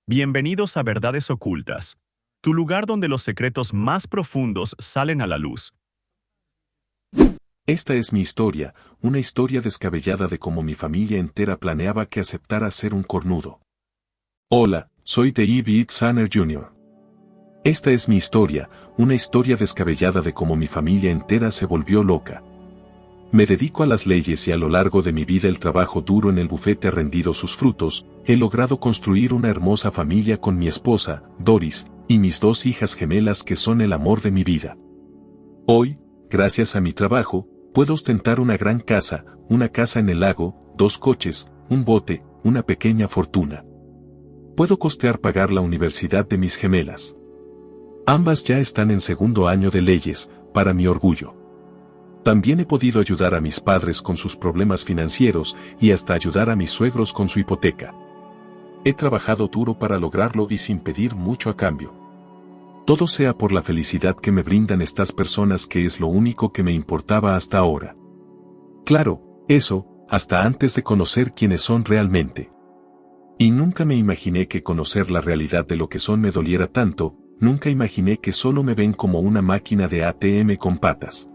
Bienvenidos a Verdades Ocultas, tu lugar donde los secretos más profundos salen a la luz. Esta es mi historia, una historia descabellada de cómo mi familia entera planeaba que aceptara ser un cornudo. Hola, soy Dave Sanner Jr. Esta es mi historia, una historia descabellada de cómo mi familia entera se volvió loca. Me dedico a las leyes y a lo largo de mi vida el trabajo duro en el bufete ha rendido sus frutos, he logrado construir una hermosa familia con mi esposa, Doris, y mis dos hijas gemelas que son el amor de mi vida. Hoy, gracias a mi trabajo, puedo ostentar una gran casa, una casa en el lago, 2 coches, un bote, una pequeña fortuna. Puedo costear pagar la universidad de mis gemelas. Ambas ya están en segundo año de leyes, para mi orgullo. También he podido ayudar a mis padres con sus problemas financieros y hasta ayudar a mis suegros con su hipoteca. He trabajado duro para lograrlo y sin pedir mucho a cambio. Todo sea por la felicidad que me brindan estas personas, que es lo único que me importaba hasta ahora. Claro, eso, hasta antes de conocer quiénes son realmente. Y nunca me imaginé que conocer la realidad de lo que son me doliera tanto, nunca imaginé que solo me ven como una máquina de ATM con patas.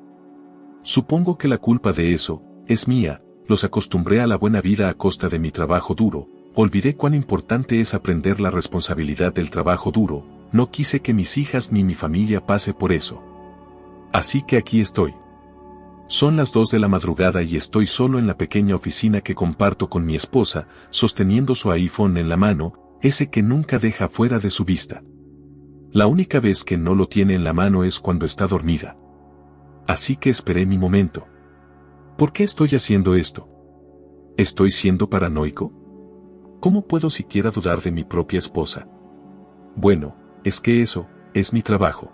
Supongo que la culpa de eso es mía, los acostumbré a la buena vida a costa de mi trabajo duro, olvidé cuán importante es aprender la responsabilidad del trabajo duro, no quise que mis hijas ni mi familia pase por eso. Así que aquí estoy. Son las 2 de la madrugada y estoy solo en la pequeña oficina que comparto con mi esposa, sosteniendo su iPhone en la mano, ese que nunca deja fuera de su vista. La única vez que no lo tiene en la mano es cuando está dormida. Así que esperé mi momento. ¿Por qué estoy haciendo esto? ¿Estoy siendo paranoico? ¿Cómo puedo siquiera dudar de mi propia esposa? Bueno, es que eso es mi trabajo.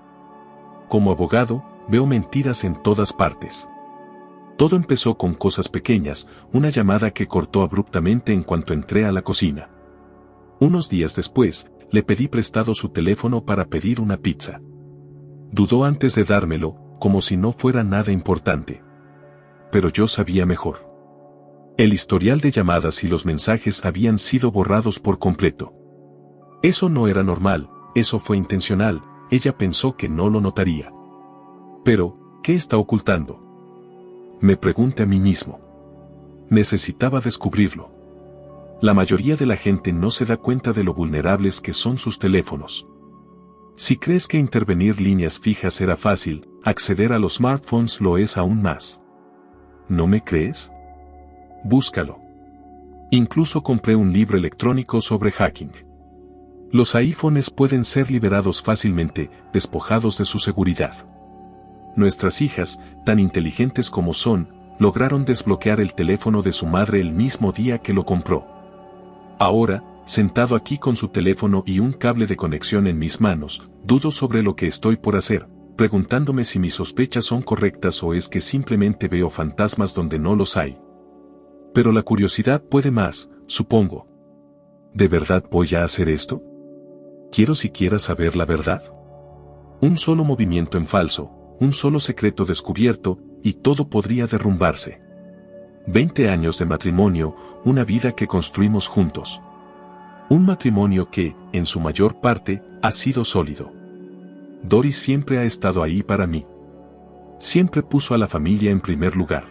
Como abogado, veo mentiras en todas partes. Todo empezó con cosas pequeñas, una llamada que cortó abruptamente en cuanto entré a la cocina. Unos días después, le pedí prestado su teléfono para pedir una pizza. Dudó antes de dármelo, como si no fuera nada importante. Pero yo sabía mejor. El historial de llamadas y los mensajes habían sido borrados por completo. Eso no era normal, eso fue intencional, ella pensó que no lo notaría. Pero, ¿qué está ocultando? Me pregunté a mí mismo. Necesitaba descubrirlo. La mayoría de la gente no se da cuenta de lo vulnerables que son sus teléfonos. Si crees que intervenir líneas fijas era fácil, acceder a los smartphones lo es aún más. ¿No me crees? Búscalo. Incluso compré un libro electrónico sobre hacking. Los iPhones pueden ser liberados fácilmente, despojados de su seguridad. Nuestras hijas, tan inteligentes como son, lograron desbloquear el teléfono de su madre el mismo día que lo compró. Ahora, sentado aquí con su teléfono y un cable de conexión en mis manos, dudo sobre lo que estoy por hacer, preguntándome si mis sospechas son correctas o es que simplemente veo fantasmas donde no los hay. Pero la curiosidad puede más, supongo. ¿De verdad voy a hacer esto? ¿Quiero siquiera saber la verdad? Un solo movimiento en falso, un solo secreto descubierto, y todo podría derrumbarse. 20 años de matrimonio, una vida que construimos juntos. Un matrimonio que, en su mayor parte, ha sido sólido. Doris siempre ha estado ahí para mí. Siempre puso a la familia en primer lugar.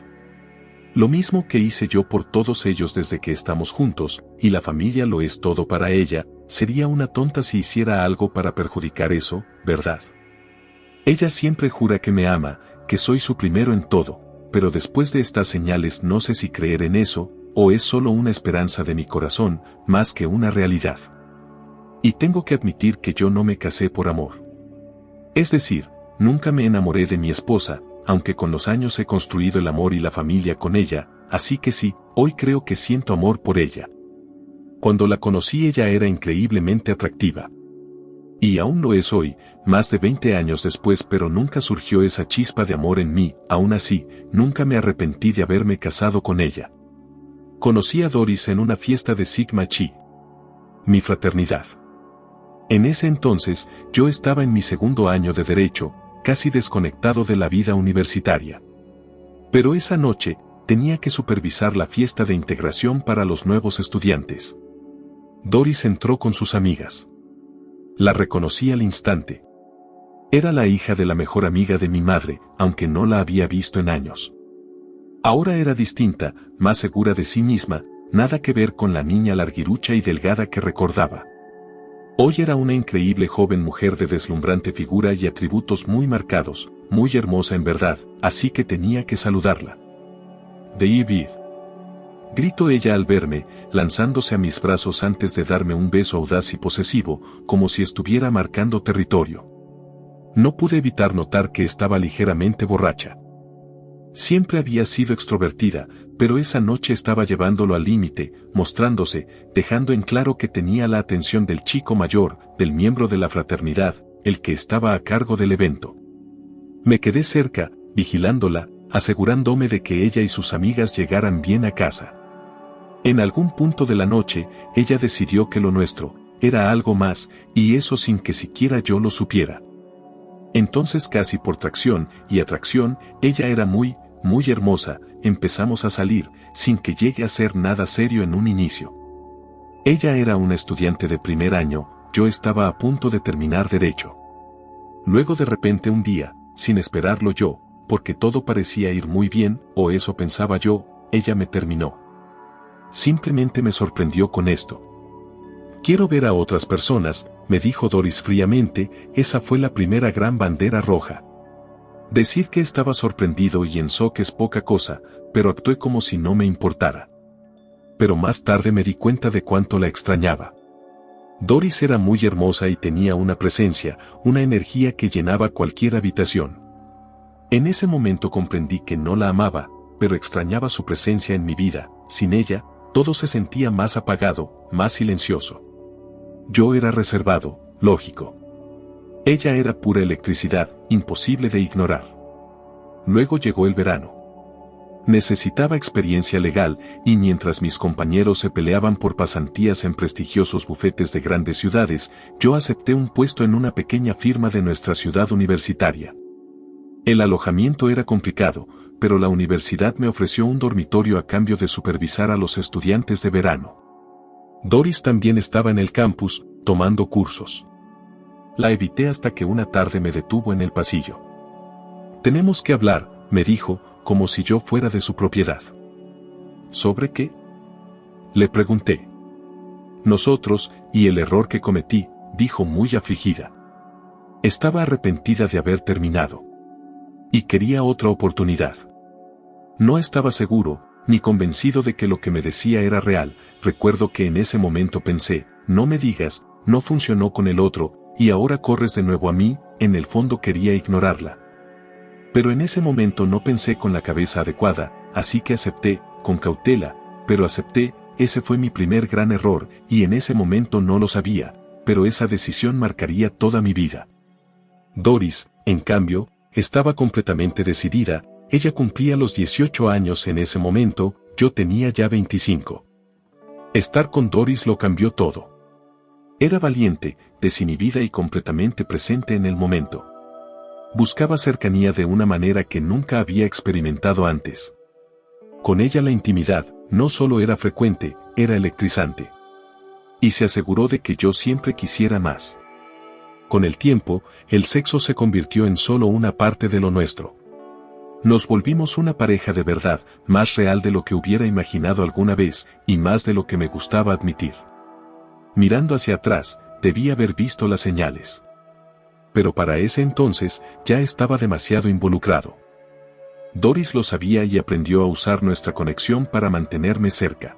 Lo mismo que hice yo por todos ellos desde que estamos juntos, y la familia lo es todo para ella, sería una tonta si hiciera algo para perjudicar eso, ¿verdad? Ella siempre jura que me ama, que soy su primero en todo, pero después de estas señales no sé si creer en eso, o es solo una esperanza de mi corazón, más que una realidad. Y tengo que admitir que yo no me casé por amor. Es decir, nunca me enamoré de mi esposa, aunque con los años he construido el amor y la familia con ella, así que sí, hoy creo que siento amor por ella. Cuando la conocí ella era increíblemente atractiva. Y aún lo es hoy, más de 20 años después, pero nunca surgió esa chispa de amor en mí, aún así, nunca me arrepentí de haberme casado con ella. Conocí a Doris en una fiesta de Sigma Chi. Mi fraternidad. En ese entonces, yo estaba en mi segundo año de Derecho, casi desconectado de la vida universitaria. Pero esa noche, tenía que supervisar la fiesta de integración para los nuevos estudiantes. Doris entró con sus amigas. La reconocí al instante. Era la hija de la mejor amiga de mi madre, aunque no la había visto en años. Ahora era distinta, más segura de sí misma, nada que ver con la niña larguirucha y delgada que recordaba. Hoy era una increíble joven mujer de deslumbrante figura y atributos muy marcados, muy hermosa en verdad, así que tenía que saludarla. David, gritó ella al verme, lanzándose a mis brazos antes de darme un beso audaz y posesivo, como si estuviera marcando territorio. No pude evitar notar que estaba ligeramente borracha. Siempre había sido extrovertida, pero esa noche estaba llevándolo al límite, mostrándose, dejando en claro que tenía la atención del chico mayor, del miembro de la fraternidad, el que estaba a cargo del evento. Me quedé cerca, vigilándola, asegurándome de que ella y sus amigas llegaran bien a casa. En algún punto de la noche, ella decidió que lo nuestro era algo más, y eso sin que siquiera yo lo supiera. Entonces, casi por tracción y atracción, ella era muy hermosa, empezamos a salir, sin que llegue a ser nada serio en un inicio. Ella era una estudiante de primer año, yo estaba a punto de terminar derecho. Luego de repente un día, sin esperarlo yo, porque todo parecía ir muy bien, o eso pensaba yo, ella me terminó. Simplemente me sorprendió con esto. Quiero ver a otras personas, me dijo Doris fríamente, esa fue la primera gran bandera roja. Decir que estaba sorprendido y en shock es poca cosa, pero actué como si no me importara. Pero más tarde me di cuenta de cuánto la extrañaba. Doris era muy hermosa y tenía una presencia, una energía que llenaba cualquier habitación. En ese momento comprendí que no la amaba, pero extrañaba su presencia en mi vida. Sin ella, todo se sentía más apagado, más silencioso. Yo era reservado, lógico. Ella era pura electricidad, imposible de ignorar. Luego llegó el verano. Necesitaba experiencia legal, y mientras mis compañeros se peleaban por pasantías en prestigiosos bufetes de grandes ciudades, yo acepté un puesto en una pequeña firma de nuestra ciudad universitaria. El alojamiento era complicado, pero la universidad me ofreció un dormitorio a cambio de supervisar a los estudiantes de verano. Doris también estaba en el campus, tomando cursos. La evité hasta que una tarde me detuvo en el pasillo. «Tenemos que hablar», me dijo, como si yo fuera de su propiedad. «¿Sobre qué?», le pregunté. «Nosotros, y el error que cometí», dijo muy afligida. Estaba arrepentida de haber terminado. Y quería otra oportunidad. No estaba seguro, ni convencido de que lo que me decía era real. Recuerdo que en ese momento pensé, no me digas, no funcionó con el otro, y ahora corres de nuevo a mí. En el fondo quería ignorarla. Pero en ese momento no pensé con la cabeza adecuada, así que acepté, con cautela, pero acepté. Ese fue mi primer gran error, y en ese momento no lo sabía, pero esa decisión marcaría toda mi vida. Doris, en cambio, estaba completamente decidida. Ella cumplía los 18 años en ese momento, yo tenía ya 25. Estar con Doris lo cambió todo. Era valiente, desinhibida y completamente presente en el momento. Buscaba cercanía de una manera que nunca había experimentado antes. Con ella la intimidad no solo era frecuente, era electrizante. Y se aseguró de que yo siempre quisiera más. Con el tiempo, el sexo se convirtió en solo una parte de lo nuestro. Nos volvimos una pareja de verdad, más real de lo que hubiera imaginado alguna vez, y más de lo que me gustaba admitir. Mirando hacia atrás, debí haber visto las señales. Pero para ese entonces, ya estaba demasiado involucrado. Doris lo sabía y aprendió a usar nuestra conexión para mantenerme cerca.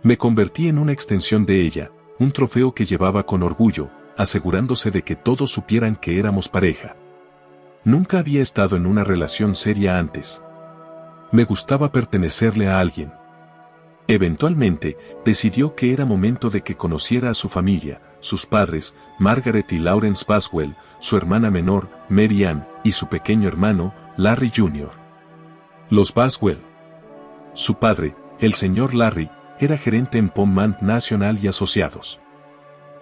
Me convertí en una extensión de ella, un trofeo que llevaba con orgullo, asegurándose de que todos supieran que éramos pareja. Nunca había estado en una relación seria antes. Me gustaba pertenecerle a alguien. Eventualmente, decidió que era momento de que conociera a su familia, sus padres, Margaret y Lawrence Baswell, su hermana menor, Mary Ann, y su pequeño hermano, Larry Jr. Los Baswell. Su padre, el señor Larry, era gerente en Pomont National y Asociados.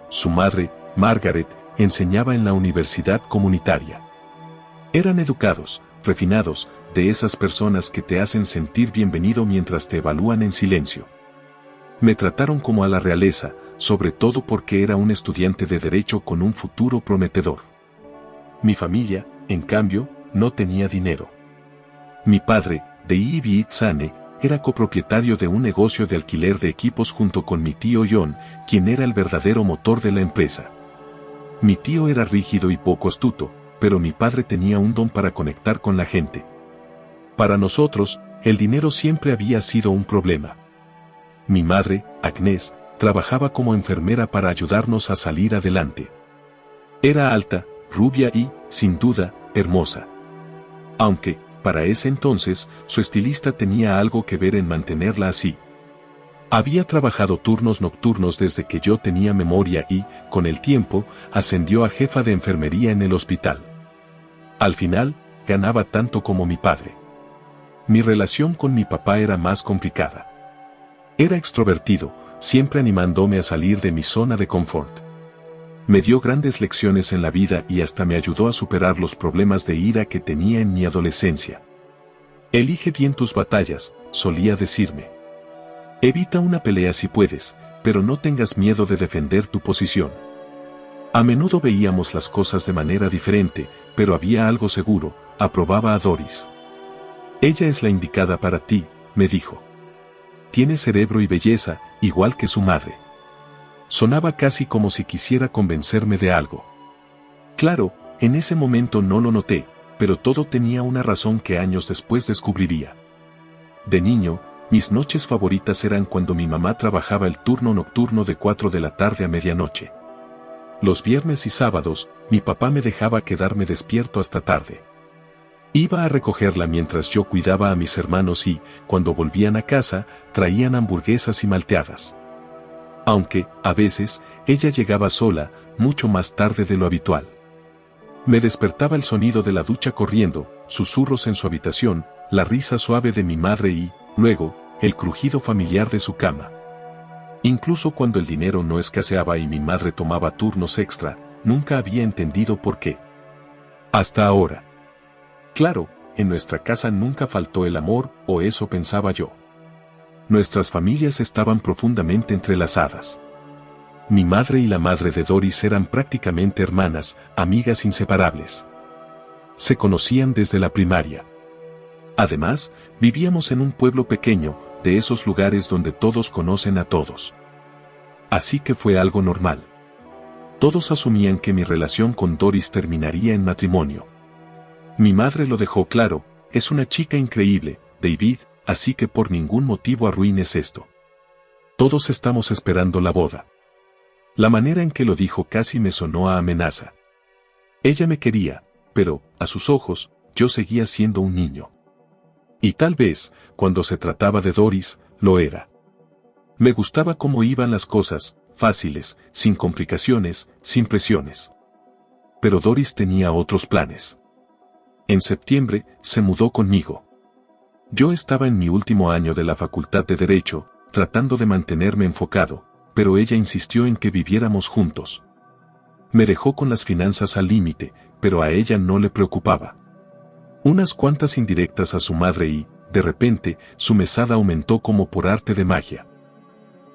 Su madre, Margaret, enseñaba en la universidad comunitaria. Eran educados, refinados, de esas personas que te hacen sentir bienvenido mientras te evalúan en silencio. Me trataron como a la realeza, sobre todo porque era un estudiante de derecho con un futuro prometedor. Mi familia, en cambio, no tenía dinero. Mi padre, Deibi Itsane, era copropietario de un negocio de alquiler de equipos junto con mi tío John, quien era el verdadero motor de la empresa. Mi tío era rígido y poco astuto, pero mi padre tenía un don para conectar con la gente. Para nosotros, el dinero siempre había sido un problema. Mi madre, Agnes, trabajaba como enfermera para ayudarnos a salir adelante. Era alta, rubia y, sin duda, hermosa. Aunque, para ese entonces, su estilista tenía algo que ver en mantenerla así. Había trabajado turnos nocturnos desde que yo tenía memoria y, con el tiempo, ascendió a jefa de enfermería en el hospital. Al final, ganaba tanto como mi padre. Mi relación con mi papá era más complicada. Era extrovertido, siempre animándome a salir de mi zona de confort. Me dio grandes lecciones en la vida y hasta me ayudó a superar los problemas de ira que tenía en mi adolescencia. Elige bien tus batallas, solía decirme. Evita una pelea si puedes, pero no tengas miedo de defender tu posición. A menudo veíamos las cosas de manera diferente, pero había algo seguro, aprobaba a Doris. Ella es la indicada para ti, me dijo. Tiene cerebro y belleza, igual que su madre. Sonaba casi como si quisiera convencerme de algo. Claro, en ese momento no lo noté, pero todo tenía una razón que años después descubriría. De niño, mis noches favoritas eran cuando mi mamá trabajaba el turno nocturno de 4 de la tarde a medianoche. Los viernes y sábados, mi papá me dejaba quedarme despierto hasta tarde. Iba a recogerla mientras yo cuidaba a mis hermanos y, cuando volvían a casa, traían hamburguesas y malteadas. Aunque, a veces, ella llegaba sola, mucho más tarde de lo habitual. Me despertaba el sonido de la ducha corriendo, susurros en su habitación, la risa suave de mi madre y, luego, el crujido familiar de su cama. Incluso cuando el dinero no escaseaba y mi madre tomaba turnos extra, nunca había entendido por qué. Hasta ahora. Claro, en nuestra casa nunca faltó el amor, o eso pensaba yo. Nuestras familias estaban profundamente entrelazadas. Mi madre y la madre de Doris eran prácticamente hermanas, amigas inseparables. Se conocían desde la primaria. Además, vivíamos en un pueblo pequeño, de esos lugares donde todos conocen a todos. Así que fue algo normal. Todos asumían que mi relación con Doris terminaría en matrimonio. Mi madre lo dejó claro, es una chica increíble, David, así que por ningún motivo arruines esto. Todos estamos esperando la boda. La manera en que lo dijo casi me sonó a amenaza. Ella me quería, pero, a sus ojos, yo seguía siendo un niño. Y tal vez, cuando se trataba de Doris, lo era. Me gustaba cómo iban las cosas, fáciles, sin complicaciones, sin presiones. Pero Doris tenía otros planes. En septiembre, se mudó conmigo. Yo estaba en mi último año de la Facultad de Derecho, tratando de mantenerme enfocado, pero ella insistió en que viviéramos juntos. Me dejó con las finanzas al límite, pero a ella no le preocupaba. Unas cuantas indirectas a su madre y, de repente, su mesada aumentó como por arte de magia.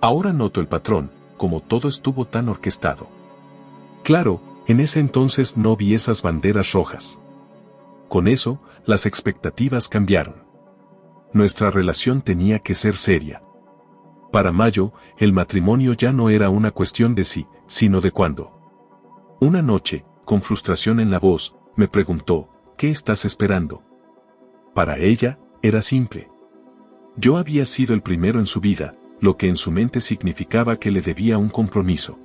Ahora noto el patrón, como todo estuvo tan orquestado. Claro, en ese entonces no vi esas banderas rojas. Con eso, las expectativas cambiaron. Nuestra relación tenía que ser seria. Para mayo, el matrimonio ya no era una cuestión de si, sino de cuándo. Una noche, con frustración en la voz, me preguntó, ¿qué estás esperando? Para ella, era simple. Yo había sido el primero en su vida, lo que en su mente significaba que le debía un compromiso.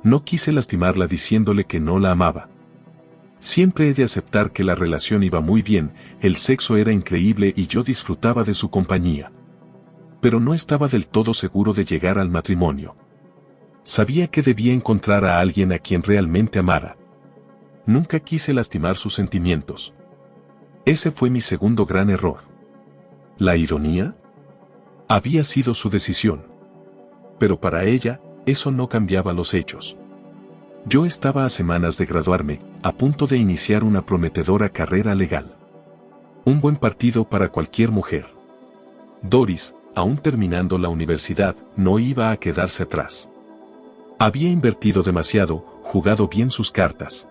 No quise lastimarla diciéndole que no la amaba. Siempre he de aceptar que la relación iba muy bien, el sexo era increíble y yo disfrutaba de su compañía. Pero no estaba del todo seguro de llegar al matrimonio. Sabía que debía encontrar a alguien a quien realmente amara. Nunca quise lastimar sus sentimientos. Ese fue mi segundo gran error. ¿La ironía? Había sido su decisión. Pero para ella, eso no cambiaba los hechos. Yo estaba a semanas de graduarme, a punto de iniciar una prometedora carrera legal. Un buen partido para cualquier mujer. Doris, aún terminando la universidad, no iba a quedarse atrás. Había invertido demasiado, jugado bien sus cartas.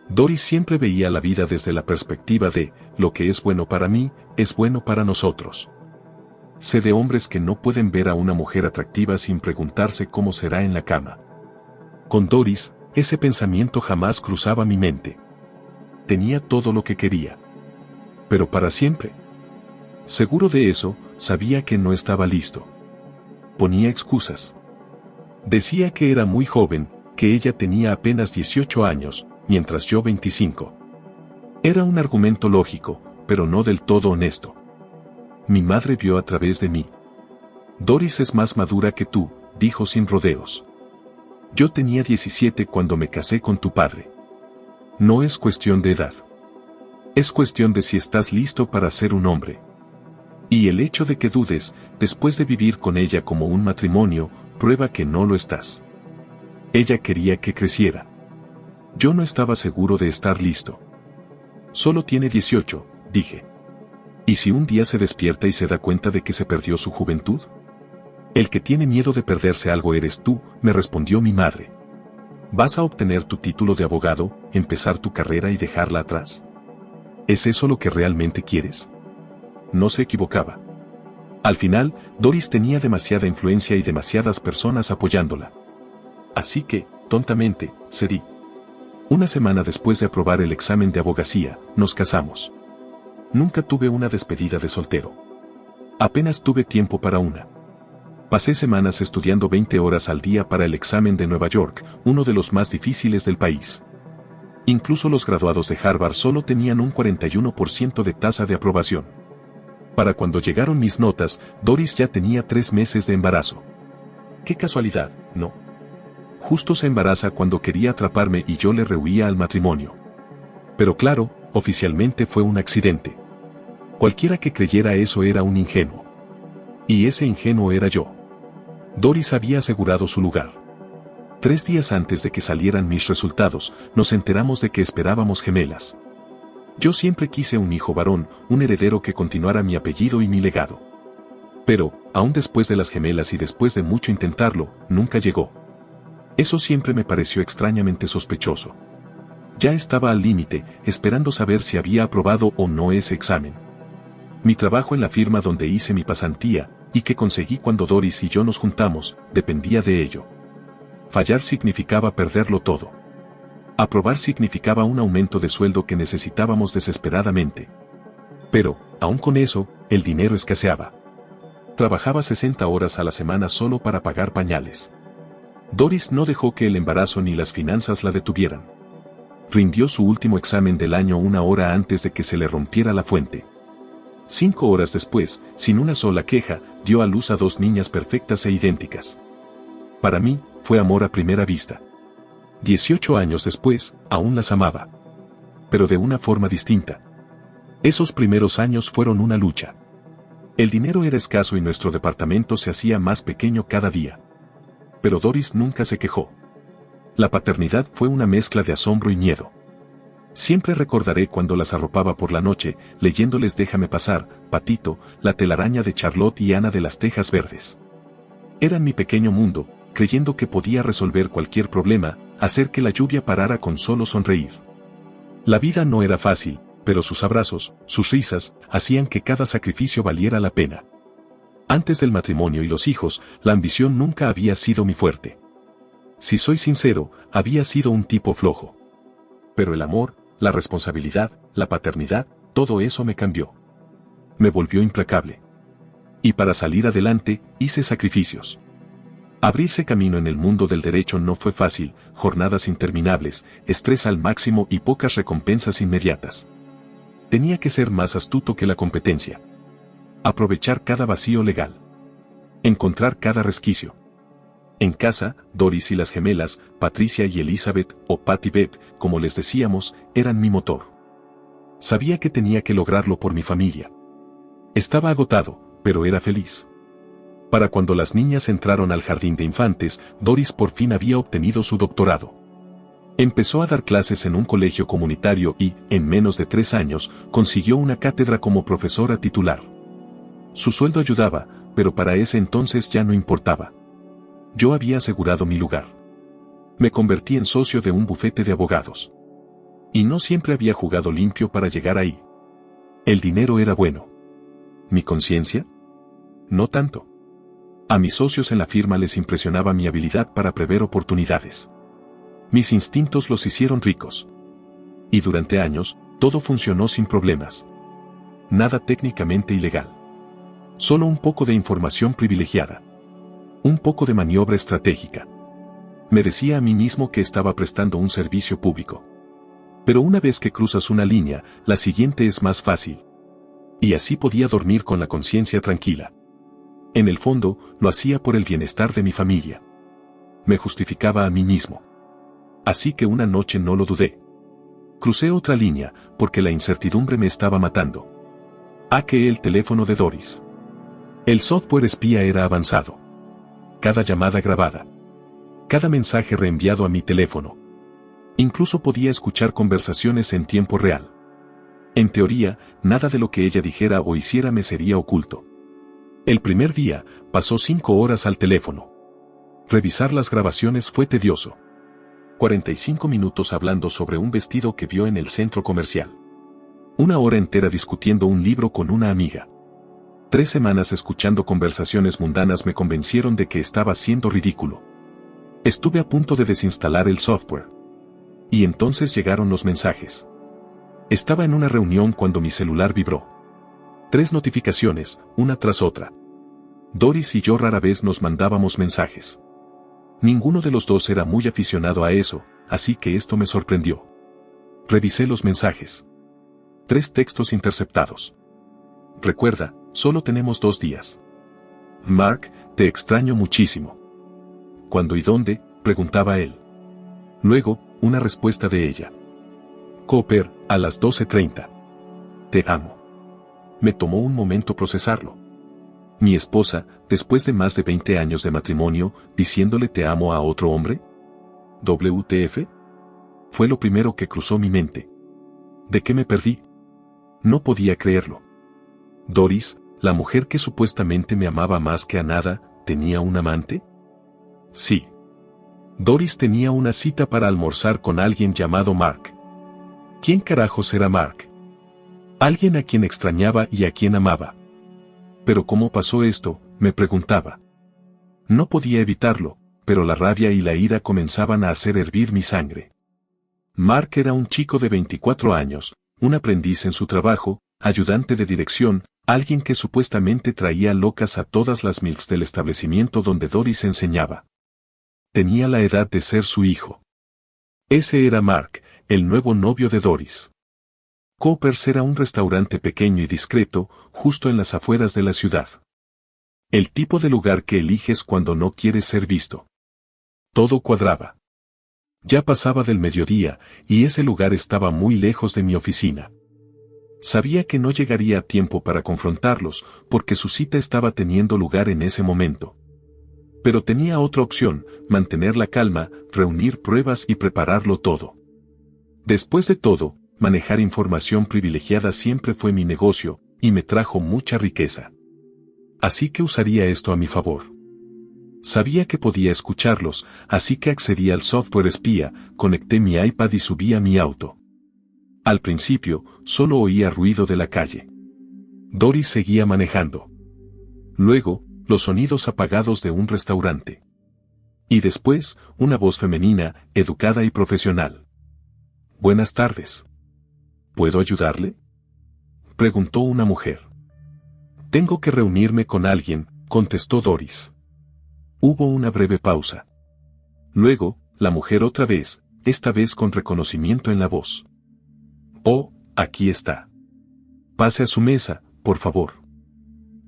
Doris siempre veía la vida desde la perspectiva de, lo que es bueno para mí, es bueno para nosotros. Sé de hombres que no pueden ver a una mujer atractiva sin preguntarse cómo será en la cama. Con Doris, ese pensamiento jamás cruzaba mi mente. Tenía todo lo que quería. Pero para siempre. Seguro de eso, sabía que no estaba listo. Ponía excusas. Decía que era muy joven, que ella tenía apenas 18 años, mientras yo 25. Era un argumento lógico, pero no del todo honesto. Mi madre vio a través de mí. Doris es más madura que tú, dijo sin rodeos. Yo tenía 17 cuando me casé con tu padre. No es cuestión de edad. Es cuestión de si estás listo para ser un hombre. Y el hecho de que dudes, después de vivir con ella como un matrimonio, prueba que no lo estás. Ella quería que creciera. Yo no estaba seguro de estar listo. Solo tiene 18, dije. ¿Y si un día se despierta y se da cuenta de que se perdió su juventud? El que tiene miedo de perderse algo eres tú, me respondió mi madre. ¿Vas a obtener tu título de abogado, empezar tu carrera y dejarla atrás? ¿Es eso lo que realmente quieres? No se equivocaba. Al final, Doris tenía demasiada influencia y demasiadas personas apoyándola. Así que, tontamente, cedí. Una semana después de aprobar el examen de abogacía, nos casamos. Nunca tuve una despedida de soltero. Apenas tuve tiempo para una. Pasé semanas estudiando 20 horas al día para el examen de Nueva York, uno de los más difíciles del país. Incluso los graduados de Harvard solo tenían un 41% de tasa de aprobación. Para cuando llegaron mis notas, Doris ya tenía 3 meses de embarazo. Qué casualidad, ¿no? Justo se embaraza cuando quería atraparme y yo le rehuía al matrimonio. Pero claro, oficialmente fue un accidente. Cualquiera que creyera eso era un ingenuo. Y ese ingenuo era yo. Doris había asegurado su lugar. 3 días antes de que salieran mis resultados, nos enteramos de que esperábamos gemelas. Yo siempre quise un hijo varón, un heredero que continuara mi apellido y mi legado. Pero, aún después de las gemelas y después de mucho intentarlo, nunca llegó. Eso siempre me pareció extrañamente sospechoso. Ya estaba al límite, esperando saber si había aprobado o no ese examen. Mi trabajo en la firma donde hice mi pasantía, y que conseguí cuando Doris y yo nos juntamos, dependía de ello. Fallar significaba perderlo todo. Aprobar significaba un aumento de sueldo que necesitábamos desesperadamente. Pero, aún con eso, el dinero escaseaba. Trabajaba 60 horas a la semana solo para pagar pañales. Doris no dejó que el embarazo ni las finanzas la detuvieran. Rindió su último examen del año 1 hora antes de que se le rompiera la fuente. 5 horas después, sin una sola queja, dio a luz a 2 niñas perfectas e idénticas. Para mí, fue amor a primera vista. 18 años después, aún las amaba. Pero de una forma distinta. Esos primeros años fueron una lucha. El dinero era escaso y nuestro departamento se hacía más pequeño cada día. Pero Doris nunca se quejó. La paternidad fue una mezcla de asombro y miedo. Siempre recordaré cuando las arropaba por la noche, leyéndoles Déjame pasar, Patito, La telaraña de Charlotte y Ana de las Tejas Verdes. Eran mi pequeño mundo, creyendo que podía resolver cualquier problema, hacer que la lluvia parara con solo sonreír. La vida no era fácil, pero sus abrazos, sus risas, hacían que cada sacrificio valiera la pena. Antes del matrimonio y los hijos, la ambición nunca había sido mi fuerte. Si soy sincero, había sido un tipo flojo. Pero el amor, la responsabilidad, la paternidad, todo eso me cambió. Me volvió implacable. Y para salir adelante, hice sacrificios. Abrirse camino en el mundo del derecho no fue fácil, jornadas interminables, estrés al máximo y pocas recompensas inmediatas. Tenía que ser más astuto que la competencia. Aprovechar cada vacío legal. Encontrar cada resquicio. En casa, Doris y las gemelas, Patricia y Elizabeth, o Patty Beth, como les decíamos, eran mi motor. Sabía que tenía que lograrlo por mi familia. Estaba agotado, pero era feliz. Para cuando las niñas entraron al jardín de infantes, Doris por fin había obtenido su doctorado. Empezó a dar clases en un colegio comunitario y, en menos de 3 años, consiguió una cátedra como profesora titular. Su sueldo ayudaba, pero para ese entonces ya no importaba. Yo había asegurado mi lugar. Me convertí en socio de un bufete de abogados. Y no siempre había jugado limpio para llegar ahí. El dinero era bueno. ¿Mi conciencia? No tanto. A mis socios en la firma les impresionaba mi habilidad para prever oportunidades. Mis instintos los hicieron ricos. Y durante años, todo funcionó sin problemas. Nada técnicamente ilegal. Solo un poco de información privilegiada. Un poco de maniobra estratégica. Me decía a mí mismo que estaba prestando un servicio público. Pero una vez que cruzas una línea, la siguiente es más fácil. Y así podía dormir con la conciencia tranquila. En el fondo, lo hacía por el bienestar de mi familia. Me justificaba a mí mismo. Así que una noche no lo dudé. Crucé otra línea, porque la incertidumbre me estaba matando. Hackeé el teléfono de Doris. El software espía era avanzado. Cada llamada grabada. Cada mensaje reenviado a mi teléfono. Incluso podía escuchar conversaciones en tiempo real. En teoría, nada de lo que ella dijera o hiciera me sería oculto. El primer día, pasó 5 horas al teléfono. Revisar las grabaciones fue tedioso. 45 minutos hablando sobre un vestido que vio en el centro comercial. 1 hora entera discutiendo un libro con una amiga. 3 semanas escuchando conversaciones mundanas me convencieron de que estaba siendo ridículo. Estuve a punto de desinstalar el software. Y entonces llegaron los mensajes. Estaba en una reunión cuando mi celular vibró. 3 notificaciones, una tras otra. Doris y yo rara vez nos mandábamos mensajes. Ninguno de los dos era muy aficionado a eso, así que esto me sorprendió. Revisé los mensajes. 3 textos interceptados. Recuerda, solo tenemos 2 días. Mark, te extraño muchísimo. ¿Cuándo y dónde?, preguntaba él. Luego, una respuesta de ella. Cooper, a las 12:30. Te amo. Me tomó un momento procesarlo. Mi esposa, después de más de 20 años de matrimonio, diciéndole te amo a otro hombre. ¿WTF? Fue lo primero que cruzó mi mente. ¿De qué me perdí? No podía creerlo. Doris, la mujer que supuestamente me amaba más que a nada, ¿tenía un amante? Sí. Doris tenía una cita para almorzar con alguien llamado Mark. ¿Quién carajos era Mark? Alguien a quien extrañaba y a quien amaba. Pero ¿cómo pasó esto?, me preguntaba. No podía evitarlo, pero la rabia y la ira comenzaban a hacer hervir mi sangre. Mark era un chico de 24 años, un aprendiz en su trabajo, ayudante de dirección, alguien que supuestamente traía locas a todas las MILFs del establecimiento donde Doris enseñaba. Tenía la edad de ser su hijo. Ese era Mark, el nuevo novio de Doris. Cooper's era un restaurante pequeño y discreto, justo en las afueras de la ciudad. El tipo de lugar que eliges cuando no quieres ser visto. Todo cuadraba. Ya pasaba del mediodía, y ese lugar estaba muy lejos de mi oficina. Sabía que no llegaría a tiempo para confrontarlos, porque su cita estaba teniendo lugar en ese momento. Pero tenía otra opción, mantener la calma, reunir pruebas y prepararlo todo. Después de todo, manejar información privilegiada siempre fue mi negocio, y me trajo mucha riqueza. Así que usaría esto a mi favor. Sabía que podía escucharlos, así que accedí al software espía, conecté mi iPad y subí a mi auto. Al principio, solo oía ruido de la calle. Doris seguía manejando. Luego, los sonidos apagados de un restaurante. Y después, una voz femenina, educada y profesional. Buenas tardes. ¿Puedo ayudarle?, preguntó una mujer. Tengo que reunirme con alguien, contestó Doris. Hubo una breve pausa. Luego, la mujer otra vez, esta vez con reconocimiento en la voz. Oh, aquí está. Pase a su mesa, por favor.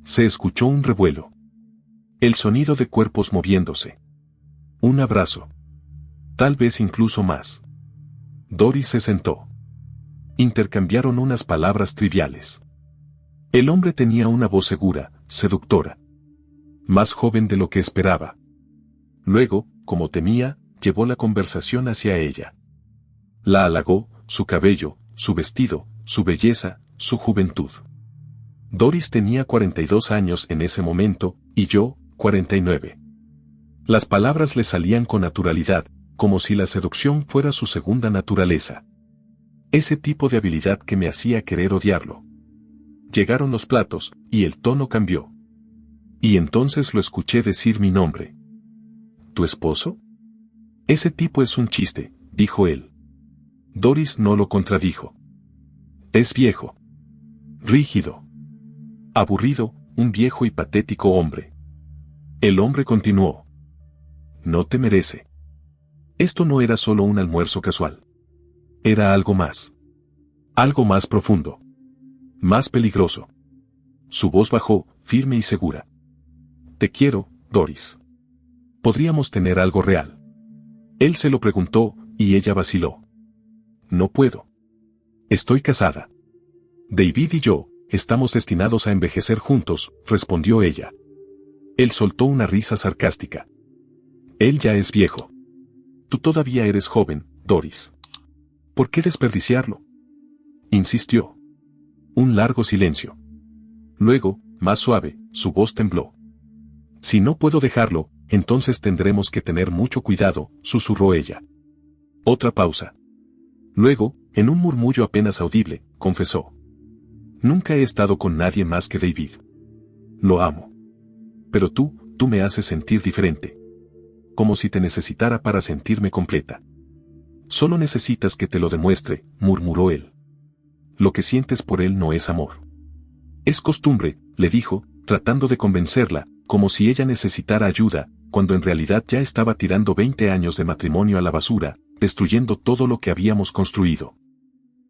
Se escuchó un revuelo. El sonido de cuerpos moviéndose. Un abrazo. Tal vez incluso más. Doris se sentó. Intercambiaron unas palabras triviales. El hombre tenía una voz segura, seductora. Más joven de lo que esperaba. Luego, como temía, llevó la conversación hacia ella. La halagó, su cabello, su vestido, su belleza, su juventud. Doris tenía 42 años en ese momento, y yo, 49. Las palabras le salían con naturalidad, como si la seducción fuera su segunda naturaleza. Ese tipo de habilidad que me hacía querer odiarlo. Llegaron los platos, y el tono cambió. Y entonces lo escuché decir mi nombre. ¿Tu esposo? Ese tipo es un chiste, dijo él. Doris no lo contradijo. Es viejo. Rígido. Aburrido, un viejo y patético hombre. El hombre continuó. No te merece. Esto no era solo un almuerzo casual. Era algo más. Algo más profundo. Más peligroso. Su voz bajó, firme y segura. Te quiero, Doris. Podríamos tener algo real. Él se lo preguntó, y ella vaciló. No puedo. Estoy casada. David y yo, estamos destinados a envejecer juntos, respondió ella. Él soltó una risa sarcástica. Él ya es viejo. Tú todavía eres joven, Doris. ¿Por qué desperdiciarlo? Insistió. Un largo silencio. Luego, más suave, su voz tembló. Si no puedo dejarlo, entonces tendremos que tener mucho cuidado, susurró ella. Otra pausa. Luego, en un murmullo apenas audible, confesó. Nunca he estado con nadie más que David. Lo amo. Pero tú me haces sentir diferente. Como si te necesitara para sentirme completa. Solo necesitas que te lo demuestre, murmuró él. Lo que sientes por él no es amor. Es costumbre, le dijo, tratando de convencerla, como si ella necesitara ayuda, cuando en realidad ya estaba tirando 20 años de matrimonio a la basura, destruyendo todo lo que habíamos construido.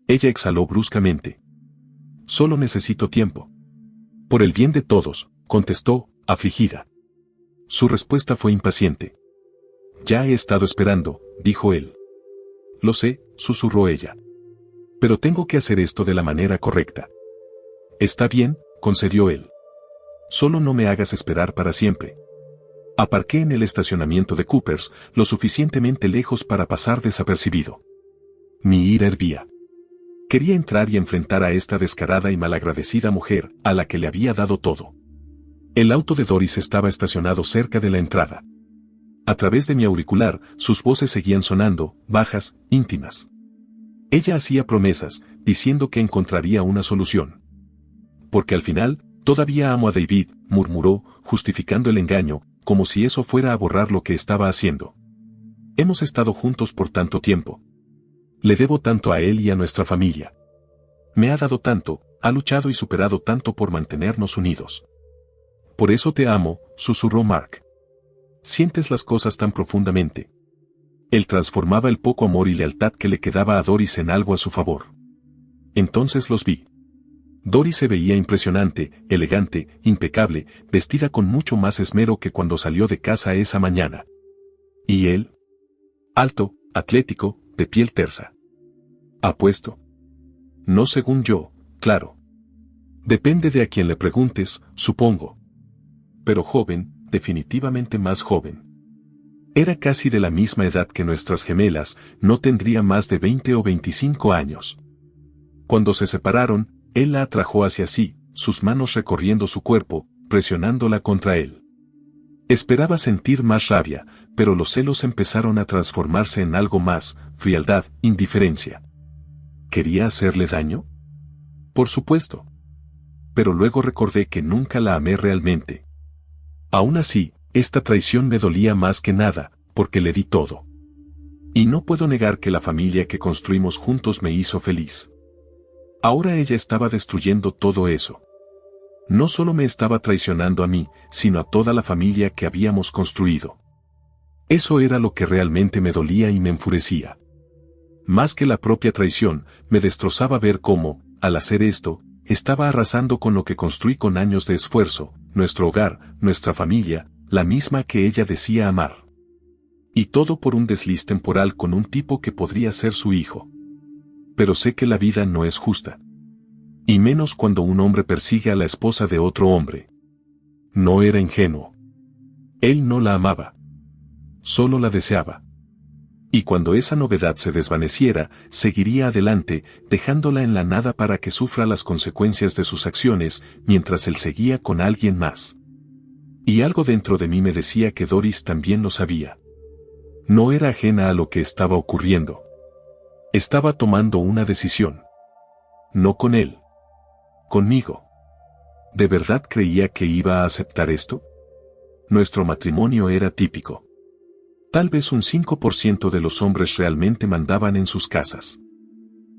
Ella exhaló bruscamente. Solo necesito tiempo. Por el bien de todos, contestó, afligida. Su respuesta fue impaciente. Ya he estado esperando, dijo él. Lo sé, susurró ella. Pero tengo que hacer esto de la manera correcta. Está bien, concedió él. Solo no me hagas esperar para siempre. Aparqué en el estacionamiento de Coopers, lo suficientemente lejos para pasar desapercibido. Mi ira hervía. Quería entrar y enfrentar a esta descarada y malagradecida mujer, a la que le había dado todo. El auto de Doris estaba estacionado cerca de la entrada. A través de mi auricular, sus voces seguían sonando, bajas, íntimas. Ella hacía promesas, diciendo que encontraría una solución. Porque al final, todavía amo a David, murmuró, justificando el engaño, como si eso fuera a borrar lo que estaba haciendo. Hemos estado juntos por tanto tiempo. Le debo tanto a él y a nuestra familia. Me ha dado tanto, ha luchado y superado tanto por mantenernos unidos. Por eso te amo, susurró Mark. Sientes las cosas tan profundamente. Él transformaba el poco amor y lealtad que le quedaba a Doris en algo a su favor. Entonces los vi. Doris se veía impresionante, elegante, impecable, vestida con mucho más esmero que cuando salió de casa esa mañana. ¿Y él? Alto, atlético, de piel tersa. Apuesto. No según yo, claro. Depende de a quien le preguntes, supongo. Pero joven, definitivamente más joven. Era casi de la misma edad que nuestras gemelas, no tendría más de 20 o 25 años. Cuando se separaron, él la atrajo hacia sí, sus manos recorriendo su cuerpo, presionándola contra él. Esperaba sentir más rabia, pero los celos empezaron a transformarse en algo más, frialdad, indiferencia. ¿Quería hacerle daño? Por supuesto. Pero luego recordé que nunca la amé realmente. Aún así, esta traición me dolía más que nada, porque le di todo. Y no puedo negar que la familia que construimos juntos me hizo feliz. Ahora ella estaba destruyendo todo eso. No solo me estaba traicionando a mí, sino a toda la familia que habíamos construido. Eso era lo que realmente me dolía y me enfurecía. Más que la propia traición, me destrozaba ver cómo, al hacer esto, estaba arrasando con lo que construí con años de esfuerzo, nuestro hogar, nuestra familia, la misma que ella decía amar. Y todo por un desliz temporal con un tipo que podría ser su hijo. Pero sé que la vida no es justa. Y menos cuando un hombre persigue a la esposa de otro hombre. No era ingenuo. Él no la amaba. Solo la deseaba. Y cuando esa novedad se desvaneciera, seguiría adelante, dejándola en la nada para que sufra las consecuencias de sus acciones, mientras él seguía con alguien más. Y algo dentro de mí me decía que Doris también lo sabía. No era ajena a lo que estaba ocurriendo. Estaba tomando una decisión. No con él. Conmigo. ¿De verdad creía que iba a aceptar esto? Nuestro matrimonio era típico. Tal vez un 5% de los hombres realmente mandaban en sus casas.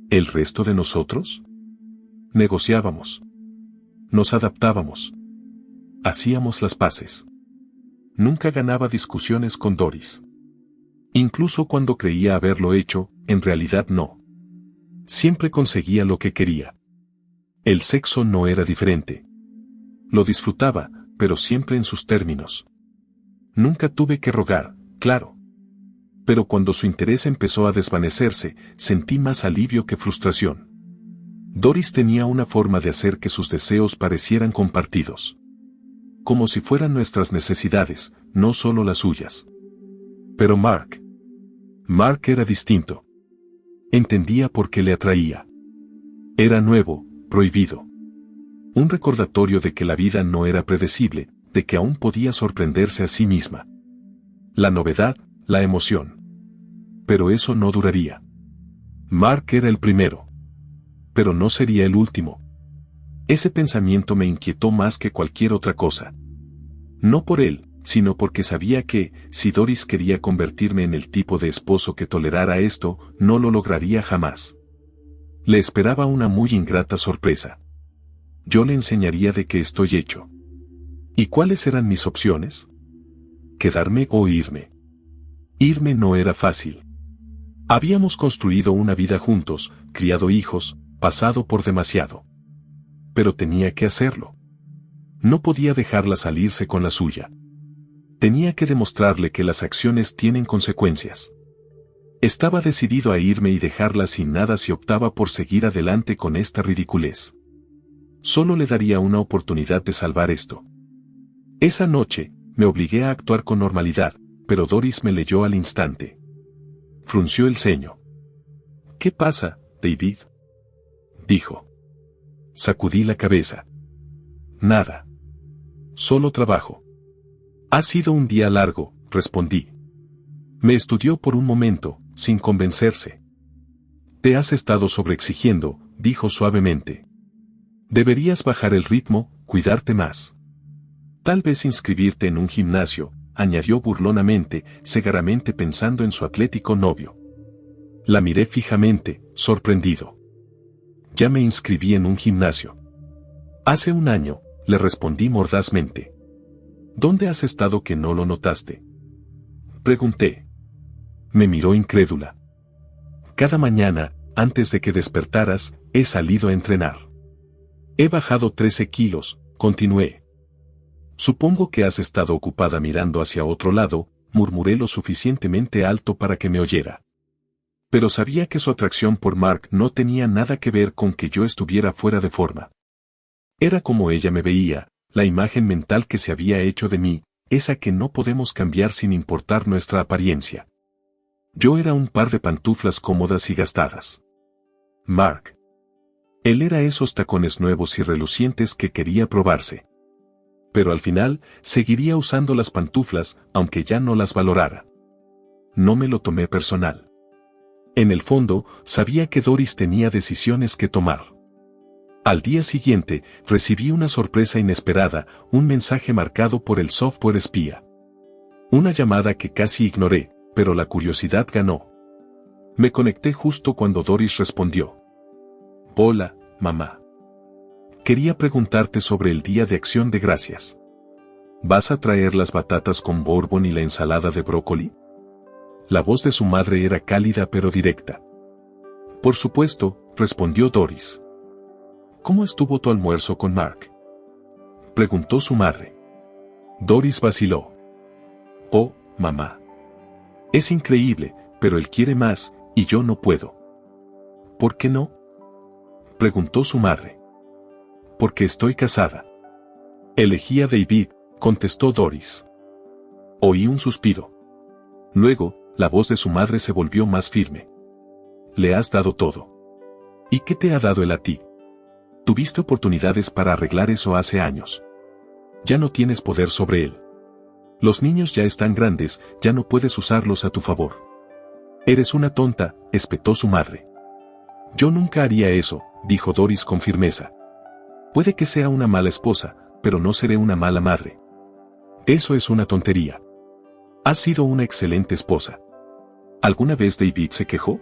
¿El resto de nosotros? Negociábamos. Nos adaptábamos. Hacíamos las paces. Nunca ganaba discusiones con Doris. Incluso cuando creía haberlo hecho, en realidad no. Siempre conseguía lo que quería. El sexo no era diferente. Lo disfrutaba, pero siempre en sus términos. Nunca tuve que rogar, claro. Pero cuando su interés empezó a desvanecerse, sentí más alivio que frustración. Doris tenía una forma de hacer que sus deseos parecieran compartidos. Como si fueran nuestras necesidades, no solo las suyas. Pero Mark era distinto. Entendía por qué le atraía. Era nuevo, prohibido. Un recordatorio de que la vida no era predecible, de que aún podía sorprenderse a sí misma. La novedad, la emoción. Pero eso no duraría. Mark era el primero. Pero no sería el último. Ese pensamiento me inquietó más que cualquier otra cosa. No por él, sino porque sabía que, si Doris quería convertirme en el tipo de esposo que tolerara esto, no lo lograría jamás. Le esperaba una muy ingrata sorpresa. Yo le enseñaría de qué estoy hecho. ¿Y cuáles eran mis opciones? ¿Quedarme o irme? Irme no era fácil. Habíamos construido una vida juntos, criado hijos, pasado por demasiado. Pero tenía que hacerlo. No podía dejarla salirse con la suya. Tenía que demostrarle que las acciones tienen consecuencias. Estaba decidido a irme y dejarla sin nada si optaba por seguir adelante con esta ridiculez. Solo le daría una oportunidad de salvar esto. Esa noche, me obligué a actuar con normalidad, pero Doris me leyó al instante. Frunció el ceño. ¿Qué pasa, David?, dijo. Sacudí la cabeza. Nada. Solo trabajo. Ha sido un día largo, respondí. Me estudió por un momento, sin convencerse. Te has estado sobreexigiendo, dijo suavemente. Deberías bajar el ritmo, cuidarte más. Tal vez inscribirte en un gimnasio, añadió burlonamente, cegaramente pensando en su atlético novio. La miré fijamente, sorprendido. Ya me inscribí en un gimnasio. Hace un año, le respondí mordazmente. ¿Dónde has estado que no lo notaste?, pregunté. Me miró incrédula. Cada mañana, antes de que despertaras, he salido a entrenar. He bajado 13 kilos, continué. Supongo que has estado ocupada mirando hacia otro lado, murmuré lo suficientemente alto para que me oyera. Pero sabía que su atracción por Mark no tenía nada que ver con que yo estuviera fuera de forma. Era como ella me veía, la imagen mental que se había hecho de mí, esa que no podemos cambiar sin importar nuestra apariencia. Yo era un par de pantuflas cómodas y gastadas. Mark. Él era esos tacones nuevos y relucientes que quería probarse. Pero al final, seguiría usando las pantuflas, aunque ya no las valorara. No me lo tomé personal. En el fondo, sabía que Doris tenía decisiones que tomar. Al día siguiente, recibí una sorpresa inesperada, un mensaje marcado por el software espía. Una llamada que casi ignoré, pero la curiosidad ganó. Me conecté justo cuando Doris respondió. Hola, mamá. Quería preguntarte sobre el Día de Acción de Gracias. ¿Vas a traer las batatas con bourbon y la ensalada de brócoli? La voz de su madre era cálida pero directa. Por supuesto, respondió Doris. ¿Cómo estuvo tu almuerzo con Mark?, preguntó su madre. Doris vaciló. Oh, mamá. Es increíble, pero él quiere más, y yo no puedo. ¿Por qué no?, preguntó su madre. Porque estoy casada. Elegí a David, contestó Doris. Oí un suspiro. Luego, la voz de su madre se volvió más firme. Le has dado todo. ¿Y qué te ha dado él a ti? Tuviste oportunidades para arreglar eso hace años. Ya no tienes poder sobre él. Los niños ya están grandes, ya no puedes usarlos a tu favor. Eres una tonta, espetó su madre. Yo nunca haría eso, dijo Doris con firmeza. Puede que sea una mala esposa, pero no seré una mala madre. Eso es una tontería. Has sido una excelente esposa. ¿Alguna vez David se quejó?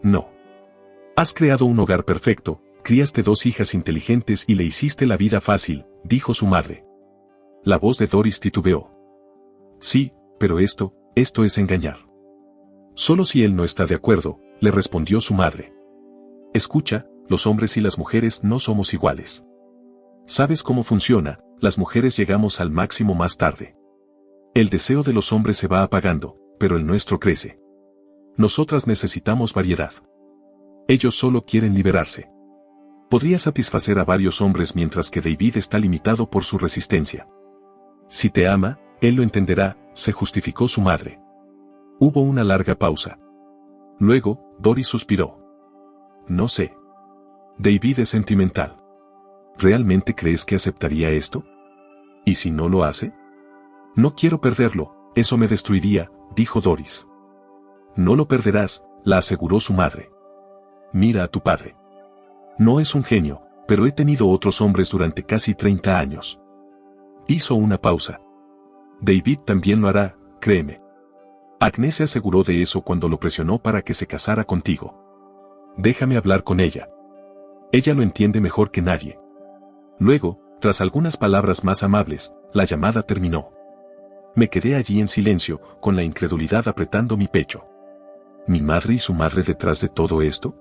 No. Has creado un hogar perfecto, criaste 2 hijas inteligentes y le hiciste la vida fácil, dijo su madre. La voz de Doris titubeó. Sí, pero esto es engañar. Solo si él no está de acuerdo, le respondió su madre. Escucha, los hombres y las mujeres no somos iguales. ¿Sabes cómo funciona? Las mujeres llegamos al máximo más tarde. El deseo de los hombres se va apagando, pero el nuestro crece. Nosotras necesitamos variedad. Ellos solo quieren liberarse. Podría satisfacer a varios hombres mientras que David está limitado por su resistencia. Si te ama, él lo entenderá, se justificó su madre. Hubo una larga pausa. Luego, Doris suspiró. No sé. David es sentimental. ¿Realmente crees que aceptaría esto? ¿Y si no lo hace? No quiero perderlo, eso me destruiría, dijo Doris. No lo perderás, la aseguró su madre. Mira a tu padre. No es un genio, pero he tenido otros hombres durante casi 30 años. Hizo una pausa. David también lo hará, créeme. Agnes se aseguró de eso cuando lo presionó para que se casara contigo. Déjame hablar con ella. Ella lo entiende mejor que nadie. Luego, tras algunas palabras más amables, la llamada terminó. Me quedé allí en silencio, con la incredulidad apretando mi pecho. ¿Mi madre y su madre detrás de todo esto?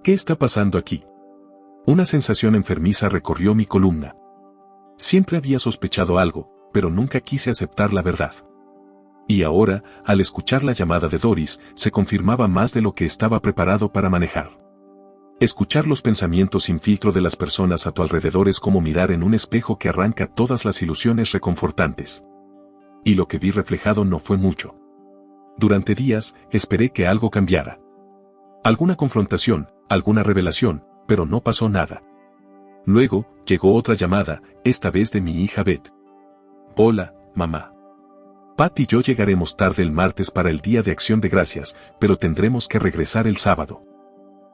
¿Qué está pasando aquí? Una sensación enfermiza recorrió mi columna. Siempre había sospechado algo, pero nunca quise aceptar la verdad. Y ahora, al escuchar la llamada de Doris, se confirmaba más de lo que estaba preparado para manejar. Escuchar los pensamientos sin filtro de las personas a tu alrededor es como mirar en un espejo que arranca todas las ilusiones reconfortantes. Y lo que vi reflejado no fue mucho. Durante días, esperé que algo cambiara. Alguna confrontación, alguna revelación, pero no pasó nada. Luego, llegó otra llamada, esta vez de mi hija Beth. Hola, mamá. Pat y yo llegaremos tarde el martes para el Día de Acción de Gracias, pero tendremos que regresar el sábado.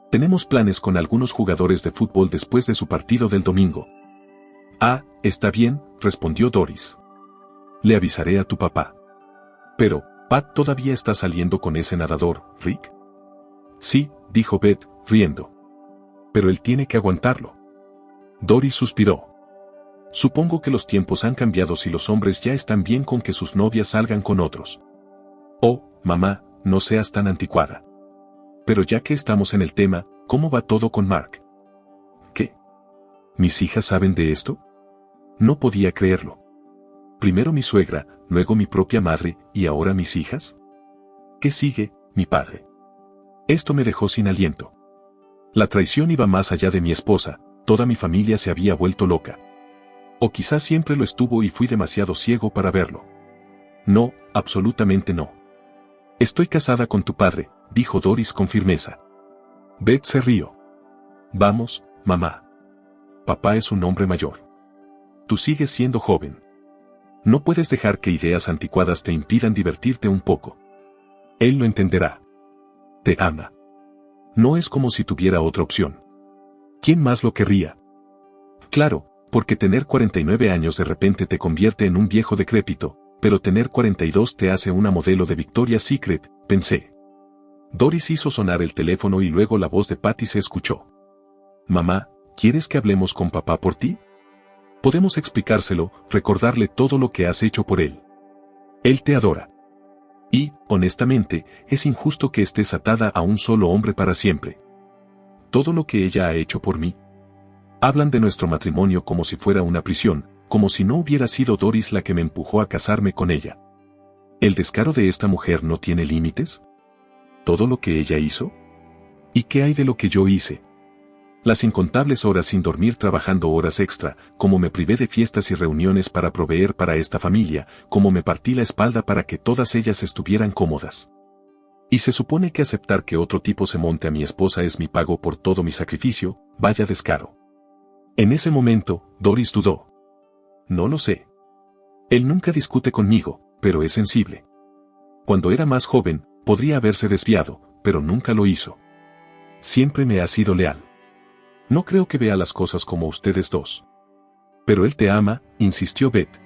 Tenemos planes con algunos jugadores de fútbol después de su partido del domingo. Ah, está bien, respondió Doris. Le avisaré a tu papá. Pero, Pat todavía está saliendo con ese nadador, Rick. Sí, dijo Beth, riendo. Pero él tiene que aguantarlo. Doris suspiró. Supongo que los tiempos han cambiado si los hombres ya están bien con que sus novias salgan con otros. Oh, mamá, no seas tan anticuada. Pero ya que estamos en el tema, ¿cómo va todo con Mark? ¿Qué? ¿Mis hijas saben de esto? No podía creerlo. Primero mi suegra, luego mi propia madre, y ahora mis hijas. ¿Qué sigue, mi padre? Esto me dejó sin aliento. La traición iba más allá de mi esposa, toda mi familia se había vuelto loca. O quizás siempre lo estuvo y fui demasiado ciego para verlo. No, absolutamente no. Estoy casada con tu padre, dijo Doris con firmeza. Beth se rió. Vamos, mamá. Papá es un hombre mayor. Tú sigues siendo joven. No puedes dejar que ideas anticuadas te impidan divertirte un poco. Él lo entenderá. Te ama. No es como si tuviera otra opción. ¿Quién más lo querría? Claro, porque tener 49 años de repente te convierte en un viejo decrépito, pero tener 42 te hace una modelo de Victoria's Secret, pensé. Doris hizo sonar el teléfono y luego la voz de Patty se escuchó. Mamá, ¿quieres que hablemos con papá por ti? Podemos explicárselo, recordarle todo lo que has hecho por él. Él te adora. Y, honestamente, es injusto que estés atada a un solo hombre para siempre. Todo lo que ella ha hecho por mí. Hablan de nuestro matrimonio como si fuera una prisión, como si no hubiera sido Doris la que me empujó a casarme con ella. ¿El descaro de esta mujer no tiene límites? ¿Todo lo que ella hizo? ¿Y qué hay de lo que yo hice? Las incontables horas sin dormir trabajando horas extra, cómo me privé de fiestas y reuniones para proveer para esta familia, cómo me partí la espalda para que todas ellas estuvieran cómodas. Y se supone que aceptar que otro tipo se monte a mi esposa es mi pago por todo mi sacrificio, vaya descaro. En ese momento, Doris dudó. No lo sé. Él nunca discute conmigo, pero es sensible. Cuando era más joven, podría haberse desviado, pero nunca lo hizo. Siempre me ha sido leal. No creo que vea las cosas como ustedes dos. Pero él te ama, insistió Beth.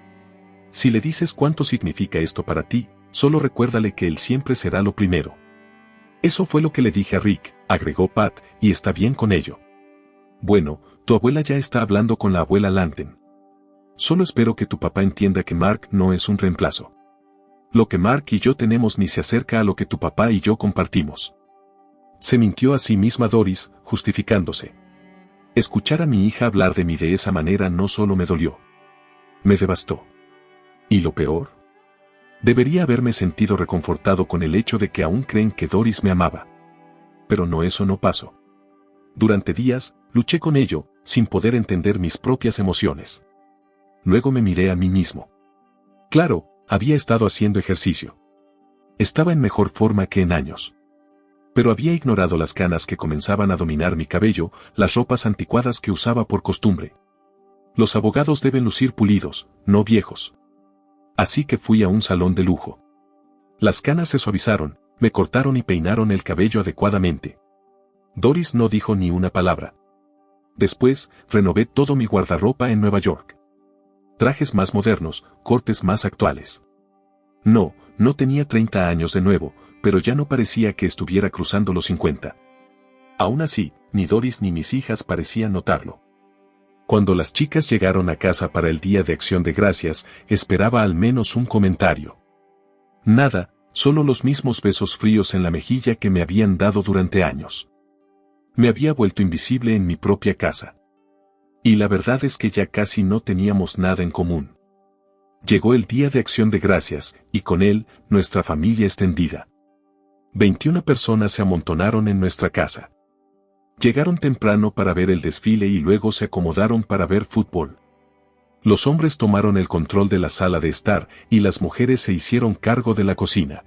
Si le dices cuánto significa esto para ti, solo recuérdale que él siempre será lo primero. Eso fue lo que le dije a Rick, agregó Pat, y está bien con ello. Bueno, tu abuela ya está hablando con la abuela Lanten. Solo espero que tu papá entienda que Mark no es un reemplazo. Lo que Mark y yo tenemos ni se acerca a lo que tu papá y yo compartimos. Se mintió a sí misma Doris, justificándose. Escuchar a mi hija hablar de mí de esa manera no solo me dolió. Me devastó. ¿Y lo peor? Debería haberme sentido reconfortado con el hecho de que aún creen que Doris me amaba. Pero no, eso no pasó. Durante días, luché con ello, sin poder entender mis propias emociones. Luego me miré a mí mismo. Claro, había estado haciendo ejercicio. Estaba en mejor forma que en años. Pero había ignorado las canas que comenzaban a dominar mi cabello, las ropas anticuadas que usaba por costumbre. Los abogados deben lucir pulidos, no viejos. Así que fui a un salón de lujo. Las canas se suavizaron, me cortaron y peinaron el cabello adecuadamente. Doris no dijo ni una palabra. Después, renové todo mi guardarropa en Nueva York. Trajes más modernos, cortes más actuales. No tenía 30 años de nuevo, pero ya no parecía que estuviera cruzando los 50. Aún así, ni Doris ni mis hijas parecían notarlo. Cuando las chicas llegaron a casa para el Día de Acción de Gracias, esperaba al menos un comentario. Nada, solo los mismos besos fríos en la mejilla que me habían dado durante años. Me había vuelto invisible en mi propia casa. Y la verdad es que ya casi no teníamos nada en común. Llegó el Día de Acción de Gracias, y con él, nuestra familia extendida. 21 personas se amontonaron en nuestra casa. Llegaron temprano para ver el desfile y luego se acomodaron para ver fútbol. Los hombres tomaron el control de la sala de estar y las mujeres se hicieron cargo de la cocina.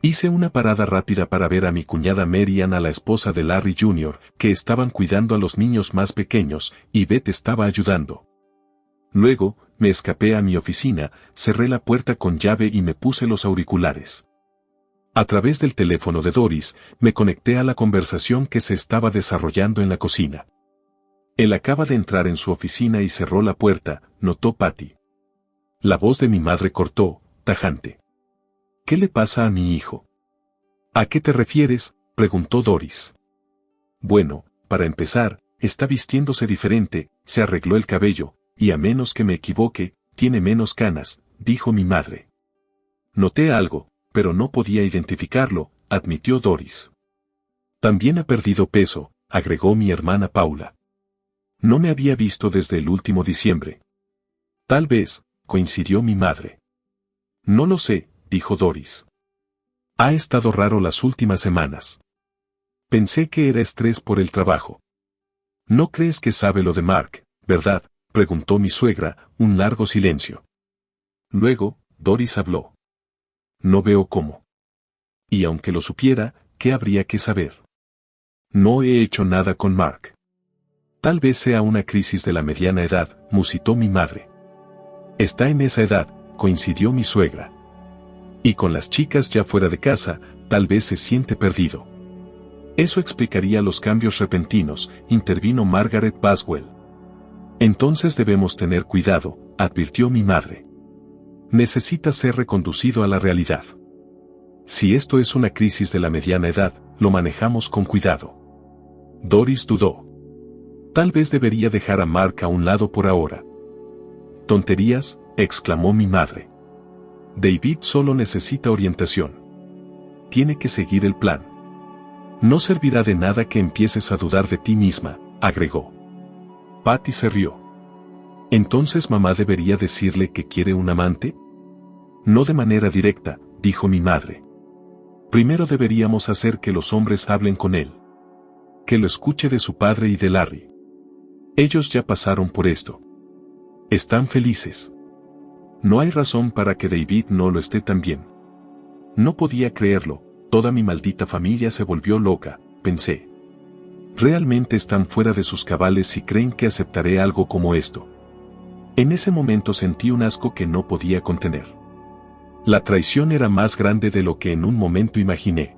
Hice una parada rápida para ver a mi cuñada Mary Ann, a la esposa de Larry Jr., que estaban cuidando a los niños más pequeños, y Beth estaba ayudando. Luego, me escapé a mi oficina, cerré la puerta con llave y me puse los auriculares. A través del teléfono de Doris, me conecté a la conversación que se estaba desarrollando en la cocina. Él acaba de entrar en su oficina y cerró la puerta, notó Patty. La voz de mi madre cortó, tajante. ¿Qué le pasa a mi hijo? ¿A qué te refieres?, preguntó Doris. Bueno, para empezar, está vistiéndose diferente, se arregló el cabello, y a menos que me equivoque, tiene menos canas, dijo mi madre. Noté algo, pero no podía identificarlo, admitió Doris. También ha perdido peso, agregó mi hermana Paula. No me había visto desde el último diciembre. Tal vez, coincidió mi madre. No lo sé, dijo Doris. Ha estado raro las últimas semanas. Pensé que era estrés por el trabajo. ¿No crees que sabe lo de Mark, verdad?, preguntó mi suegra, un largo silencio. Luego, Doris habló. No veo cómo. Y aunque lo supiera, ¿qué habría que saber? No he hecho nada con Mark. Tal vez sea una crisis de la mediana edad, musitó mi madre. Está en esa edad, coincidió mi suegra. Y con las chicas ya fuera de casa, tal vez se siente perdido. Eso explicaría los cambios repentinos, intervino Margaret Baswell. Entonces debemos tener cuidado, advirtió mi madre. Necesita ser reconducido a la realidad. Si esto es una crisis de la mediana edad, lo manejamos con cuidado. Doris dudó. Tal vez debería dejar a Mark a un lado por ahora. Tonterías, exclamó mi madre. David solo necesita orientación. Tiene que seguir el plan. No servirá de nada que empieces a dudar de ti misma, agregó. Patty se rió. ¿Entonces mamá debería decirle que quiere un amante? No de manera directa, dijo mi madre. Primero deberíamos hacer que los hombres hablen con él. Que lo escuche de su padre y de Larry. Ellos ya pasaron por esto. Están felices. No hay razón para que David no lo esté también. No podía creerlo, toda mi maldita familia se volvió loca, pensé. Realmente están fuera de sus cabales si creen que aceptaré algo como esto. En ese momento sentí un asco que no podía contener. La traición era más grande de lo que en un momento imaginé.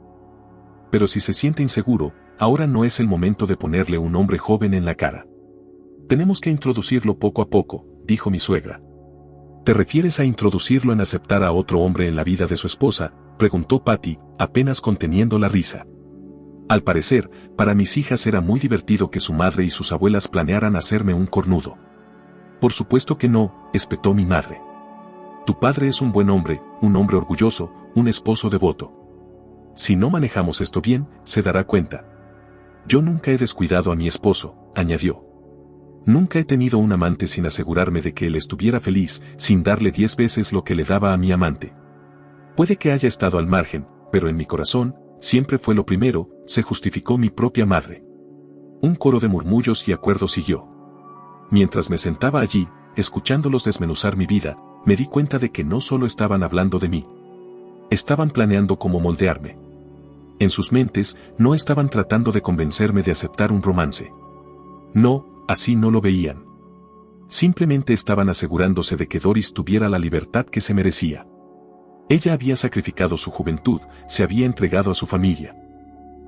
Pero si se siente inseguro, ahora no es el momento de ponerle un hombre joven en la cara. Tenemos que introducirlo poco a poco, dijo mi suegra. ¿Te refieres a introducirlo en aceptar a otro hombre en la vida de su esposa?, preguntó Patty, apenas conteniendo la risa. Al parecer, para mis hijas era muy divertido que su madre y sus abuelas planearan hacerme un cornudo. Por supuesto que no, espetó mi madre. Tu padre es un buen hombre, un hombre orgulloso, un esposo devoto. Si no manejamos esto bien, se dará cuenta. Yo nunca he descuidado a mi esposo, añadió. Nunca he tenido un amante sin asegurarme de que él estuviera feliz, sin darle 10 veces lo que le daba a mi amante. Puede que haya estado al margen, pero en mi corazón, siempre fue lo primero, se justificó mi propia madre. Un coro de murmullos y acuerdos siguió. Mientras me sentaba allí, escuchándolos desmenuzar mi vida, me di cuenta de que no solo estaban hablando de mí. Estaban planeando cómo moldearme. En sus mentes, no estaban tratando de convencerme de aceptar un romance. No, así no lo veían. Simplemente estaban asegurándose de que Doris tuviera la libertad que se merecía. Ella había sacrificado su juventud, se había entregado a su familia.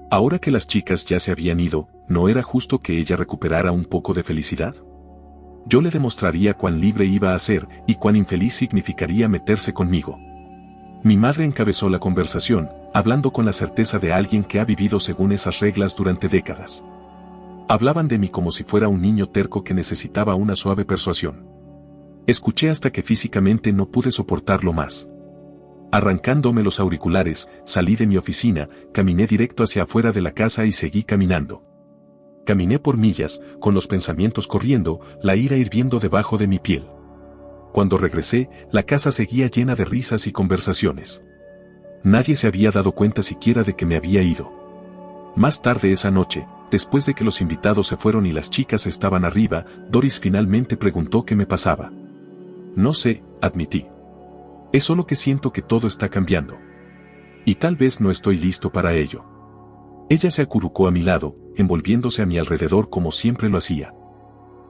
Ahora que las chicas ya se habían ido, ¿no era justo que ella recuperara un poco de felicidad? Yo le demostraría cuán libre iba a ser y cuán infeliz significaría meterse conmigo. Mi madre encabezó la conversación, hablando con la certeza de alguien que ha vivido según esas reglas durante décadas. Hablaban de mí como si fuera un niño terco que necesitaba una suave persuasión. Escuché hasta que físicamente no pude soportarlo más. Arrancándome los auriculares, salí de mi oficina, caminé directo hacia afuera de la casa y seguí caminando. Caminé por millas, con los pensamientos corriendo, la ira hirviendo debajo de mi piel. Cuando regresé, la casa seguía llena de risas y conversaciones. Nadie se había dado cuenta siquiera de que me había ido. Más tarde esa noche, después de que los invitados se fueron y las chicas estaban arriba, Doris finalmente preguntó qué me pasaba. No sé, admití. Es solo que siento que todo está cambiando. Y tal vez no estoy listo para ello. Ella se acurrucó a mi lado, envolviéndose a mi alrededor como siempre lo hacía.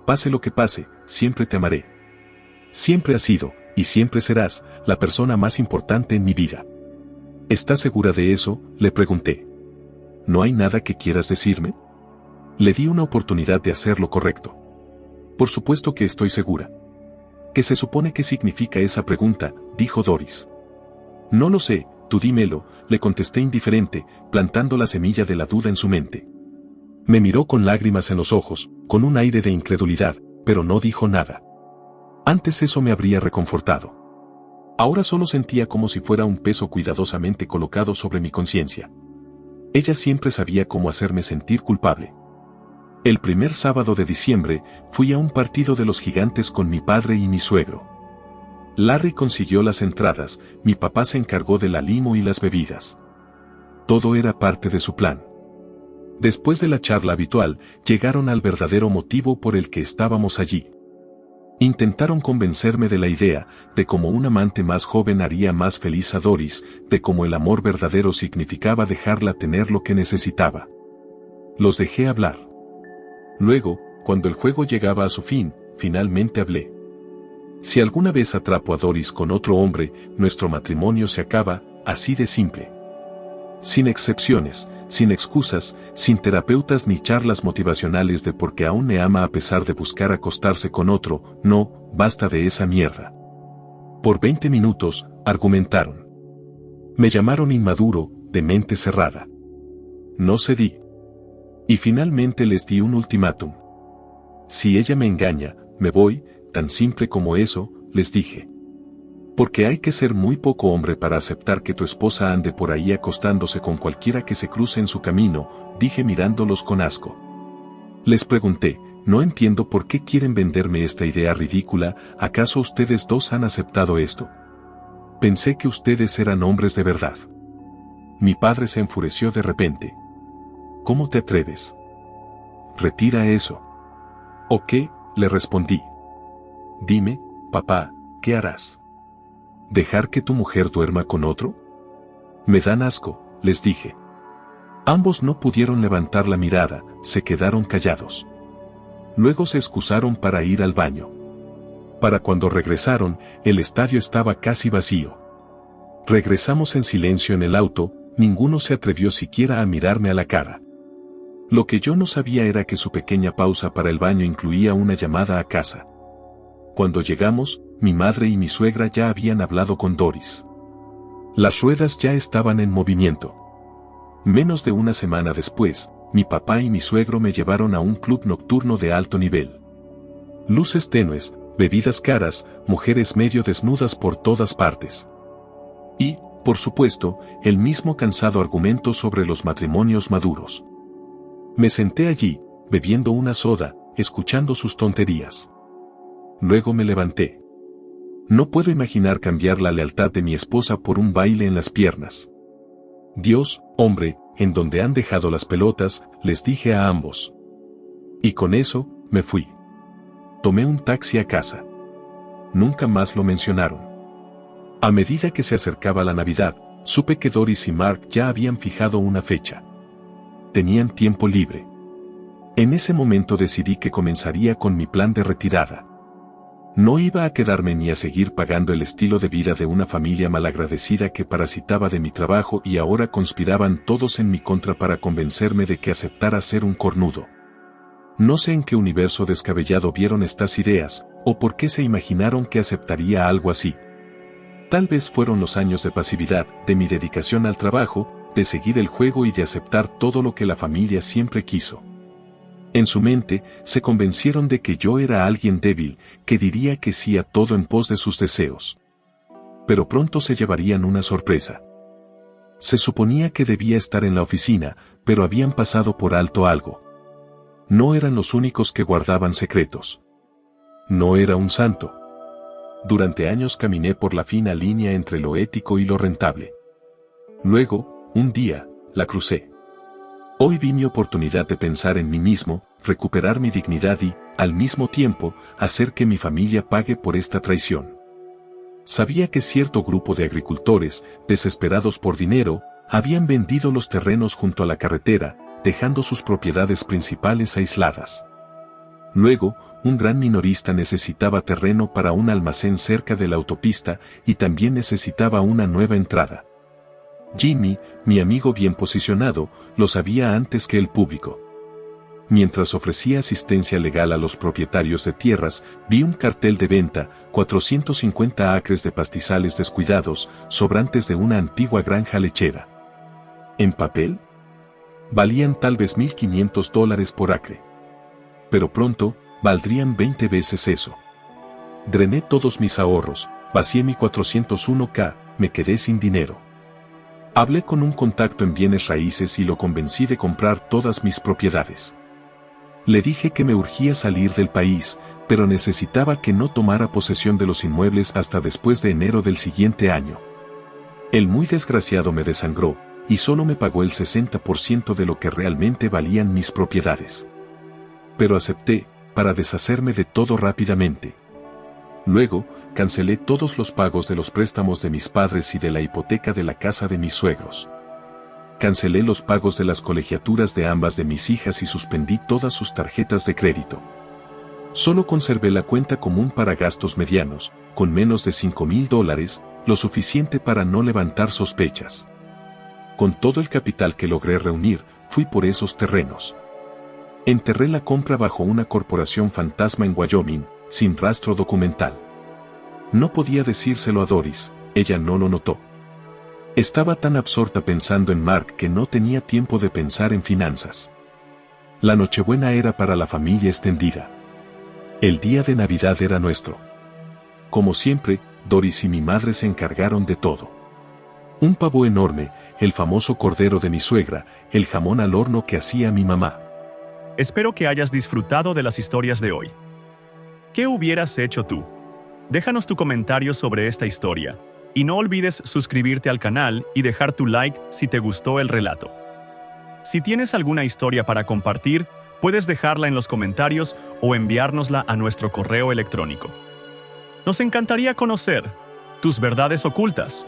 Pase lo que pase, siempre te amaré. Siempre has sido, y siempre serás, la persona más importante en mi vida. ¿Estás segura de eso?, le pregunté. ¿No hay nada que quieras decirme? Le di una oportunidad de hacer lo correcto. Por supuesto que estoy segura. ¿Qué se supone que significa esa pregunta?, dijo Doris. No lo sé, tú dímelo, le contesté indiferente, plantando la semilla de la duda en su mente. Me miró con lágrimas en los ojos, con un aire de incredulidad, pero no dijo nada. Antes eso me habría reconfortado. Ahora solo sentía como si fuera un peso cuidadosamente colocado sobre mi conciencia. Ella siempre sabía cómo hacerme sentir culpable. El primer sábado de diciembre, fui a un partido de los Gigantes con mi padre y mi suegro. Larry consiguió las entradas, mi papá se encargó de la limo y las bebidas. Todo era parte de su plan. Después de la charla habitual, llegaron al verdadero motivo por el que estábamos allí. Intentaron convencerme de la idea, de cómo un amante más joven haría más feliz a Doris, de cómo el amor verdadero significaba dejarla tener lo que necesitaba. Los dejé hablar. Luego, cuando el juego llegaba a su fin, finalmente hablé. Si alguna vez atrapo a Doris con otro hombre, nuestro matrimonio se acaba, así de simple. Sin excepciones, sin excusas, sin terapeutas ni charlas motivacionales de por qué aún me ama a pesar de buscar acostarse con otro, no, basta de esa mierda. Por 20 minutos, argumentaron. Me llamaron inmaduro, de mente cerrada. No cedí. Y finalmente les di un ultimátum. Si ella me engaña, me voy, tan simple como eso, les dije. Porque hay que ser muy poco hombre para aceptar que tu esposa ande por ahí acostándose con cualquiera que se cruce en su camino, dije mirándolos con asco. Les pregunté, no entiendo por qué quieren venderme esta idea ridícula, ¿acaso ustedes dos han aceptado esto? Pensé que ustedes eran hombres de verdad. Mi padre se enfureció de repente. ¿Cómo te atreves? retira eso. ¿O qué? Le respondí. Dime, papá, ¿qué harás? ¿Dejar que tu mujer duerma con otro? Me dan asco, les dije. Ambos no pudieron levantar la mirada, se quedaron callados. Luego se excusaron para ir al baño. Para cuando regresaron, el estadio estaba casi vacío. Regresamos en silencio en el auto, ninguno se atrevió siquiera a mirarme a la cara. Lo que yo no sabía era que su pequeña pausa para el baño incluía una llamada a casa. Cuando llegamos, mi madre y mi suegra ya habían hablado con Doris. Las ruedas ya estaban en movimiento. Menos de una semana después, mi papá y mi suegro me llevaron a un club nocturno de alto nivel. Luces tenues, bebidas caras, mujeres medio desnudas por todas partes. Y, por supuesto, el mismo cansado argumento sobre los matrimonios maduros. Me senté allí, bebiendo una soda, escuchando sus tonterías. Luego me levanté. No puedo imaginar cambiar la lealtad de mi esposa por un baile en las piernas. Dios, hombre, en donde han dejado las pelotas, les dije a ambos. Y con eso, me fui. Tomé un taxi a casa. Nunca más lo mencionaron. A medida que se acercaba la Navidad, supe que Doris y Mark ya habían fijado una fecha. Tenían tiempo libre. En ese momento decidí que comenzaría con mi plan de retirada. No iba a quedarme ni a seguir pagando el estilo de vida de una familia malagradecida que parasitaba de mi trabajo y ahora conspiraban todos en mi contra para convencerme de que aceptara ser un cornudo. No sé en qué universo descabellado vieron estas ideas, o por qué se imaginaron que aceptaría algo así. Tal vez fueron los años de pasividad, de mi dedicación al trabajo, de seguir el juego y de aceptar todo lo que la familia siempre quiso. En su mente, se convencieron de que yo era alguien débil, que diría que sí a todo en pos de sus deseos. Pero pronto se llevarían una sorpresa. Se suponía que debía estar en la oficina, pero habían pasado por alto algo. No eran los únicos que guardaban secretos. No era un santo. Durante años caminé por la fina línea entre lo ético y lo rentable. Luego, un día, la crucé. Hoy vi mi oportunidad de pensar en mí mismo, recuperar mi dignidad y, al mismo tiempo, hacer que mi familia pague por esta traición. Sabía que cierto grupo de agricultores, desesperados por dinero, habían vendido los terrenos junto a la carretera, dejando sus propiedades principales aisladas. Luego, un gran minorista necesitaba terreno para un almacén cerca de la autopista y también necesitaba una nueva entrada. Jimmy, mi amigo bien posicionado, lo sabía antes que el público. Mientras ofrecía asistencia legal a los propietarios de tierras, vi un cartel de venta, 450 acres de pastizales descuidados, sobrantes de una antigua granja lechera. ¿En papel? Valían tal vez $1,500 por acre. Pero pronto, valdrían 20 veces eso. Drené todos mis ahorros, vacié mi 401k, me quedé sin dinero. Hablé con un contacto en bienes raíces y lo convencí de comprar todas mis propiedades. Le dije que me urgía salir del país, pero necesitaba que no tomara posesión de los inmuebles hasta después de enero del siguiente año. El muy desgraciado me desangró, y solo me pagó el 60% de lo que realmente valían mis propiedades. Pero acepté, para deshacerme de todo rápidamente. Luego, cancelé todos los pagos de los préstamos de mis padres y de la hipoteca de la casa de mis suegros. Cancelé los pagos de las colegiaturas de ambas de mis hijas y suspendí todas sus tarjetas de crédito. Solo conservé la cuenta común para gastos medianos, con menos de $5,000, lo suficiente para no levantar sospechas. Con todo el capital que logré reunir, fui por esos terrenos. Enterré la compra bajo una corporación fantasma en Wyoming, sin rastro documental. No podía decírselo a Doris, ella no lo notó. Estaba tan absorta pensando en Mark que no tenía tiempo de pensar en finanzas. La Nochebuena era para la familia extendida. El día de Navidad era nuestro. Como siempre, Doris y mi madre se encargaron de todo. Un pavo enorme, el famoso cordero de mi suegra, el jamón al horno que hacía mi mamá. Espero que hayas disfrutado de las historias de hoy. ¿Qué hubieras hecho tú? Déjanos tu comentario sobre esta historia. Y no olvides suscribirte al canal y dejar tu like si te gustó el relato. Si tienes alguna historia para compartir, Puedes dejarla en los comentarios o enviárnosla a nuestro correo electrónico. Nos encantaría conocer tus verdades ocultas.